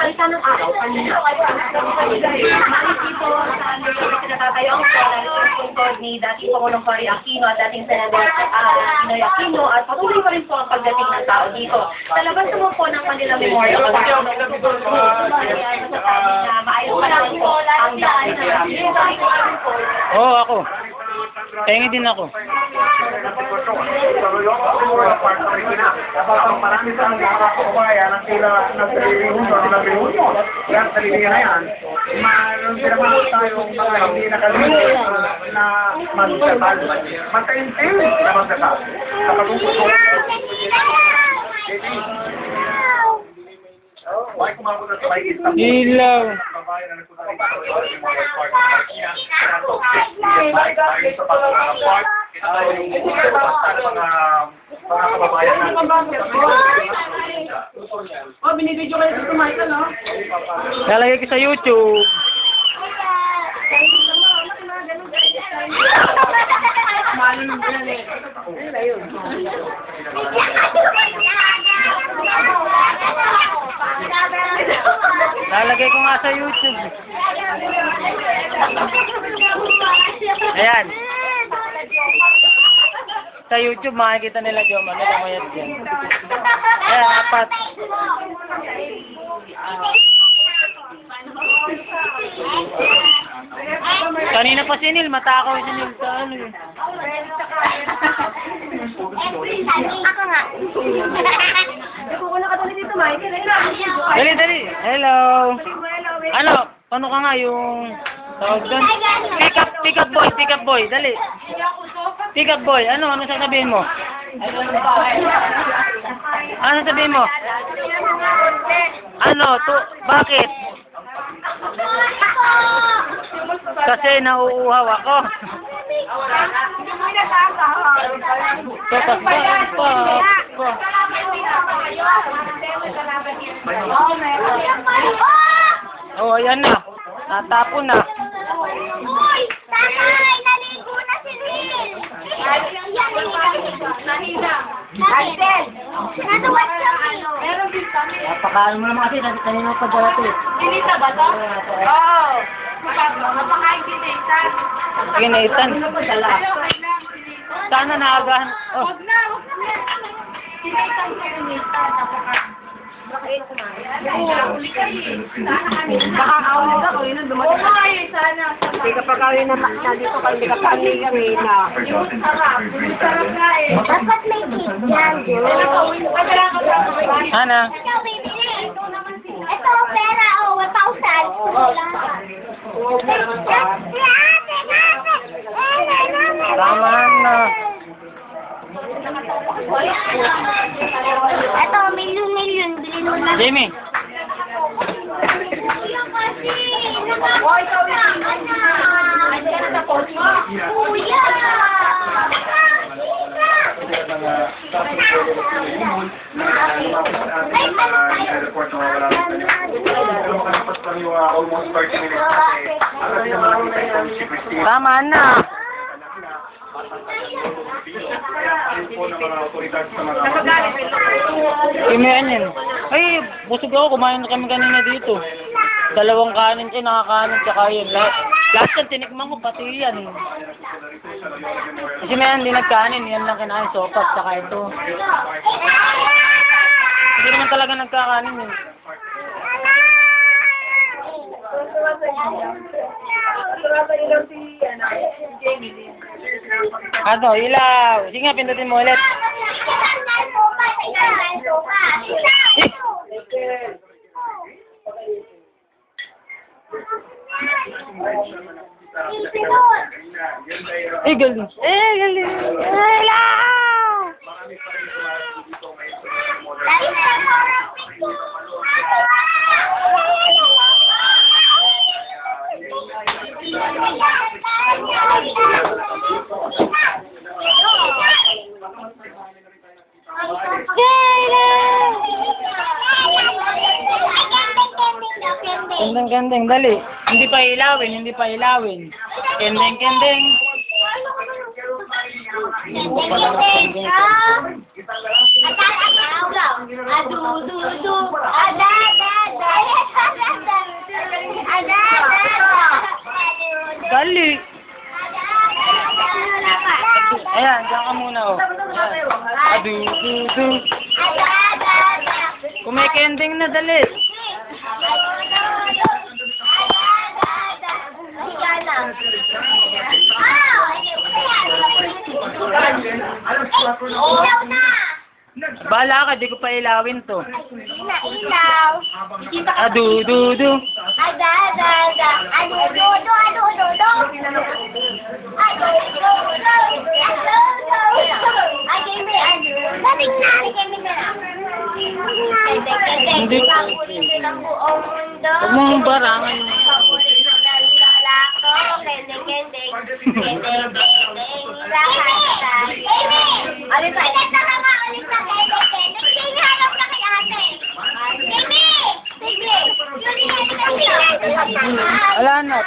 Ay, tanong araw, kanina. Natatayo ang tungkol ni dating Pangulong Cory Aquino at dating Senador Pinoy Aquino at patuloy pa rin po ang pagdating ng tao dito. Sa labas naman po ng Manila Memorial Park, maayos pa lang po ang dahil. Oo, ako. Tengi din ako. Marami sa mga kababayan ang sila nagpilihuno. Kaya sa linya na yan, mayroon tayong mga hindi nakalimutan na magdasal. Mataintin na magdasal. Sa katungkol ko. Why kumabot na sa may isang Ilaw. Oh, binibidyo kayo sa Michael, no? Lalagay ko sa YouTube. Lalagay ko nga sa YouTube. Ayan. Sa YouTube makikita nila Joma. Nalamayat yan. Ayan, apat. Kanina pa si Neil, matakaw si Neil sa ano yun. Ako nga. Kukuha ka tuloy dito, Michael. Dali, dali. Hello. Ano? Paano ka nga yung tawag doon? Pick up boy. Dali. Pick up boy. Ano sasabihin mo? Ano sasabihin mo? Ano? Bakit? Kasi nauuhaw ako. Oh, ayan na. Natapon na. Uy! Tatay! Naligo na si Will! Marcel! Natuwa siya! Napakaano mo naman kasi, kanina pa dati. Inita ba to? Oo! Napakain din eh, Tan. Sige, Nathan. Sana naagahan. Oh. Huwag na! Sinaitan ko yung Nita. Baka awal ka ko, yun ang dumating. Oo nga eh, sana. Hindi kapag awal na takta dito, kaya hindi ka panig kami na. Yung sarap nga eh. Dapat may cake yan, Ana. Ito, pera, 1,000. Tama na. Ito, milyon. Bilhin mo na. Jamie. Kuya! Tama na. Kimian yan. Ay, busog ako. Kumain na kami kanina dito. 2 kanin siya, nakakanin tsaka yun. Last yan, tinikman ko pati yan. Kasi may hindi nagkanin. Yan lang kinain. Sopas, tsaka ito. Hindi naman talaga nagkakanin yun. Ano, ilaw. Sige nga, pindutin mo ulit. Galing. Galing. Ilaw! Kendeng, dali. Hindi pa ilawin. Kendeng. Dali. Ayan, diyan ka muna, oh. Ayan. Adu. Kumikending na, dali. Ilaw na! Bala ka, di ko pa ilawin to. Ilaw! Adu. Hindi. Huwag mong barangan. Alin tayo? Ulit na kende-kende. Sige, hanap na kay ate. Sige! Sige! Wala na.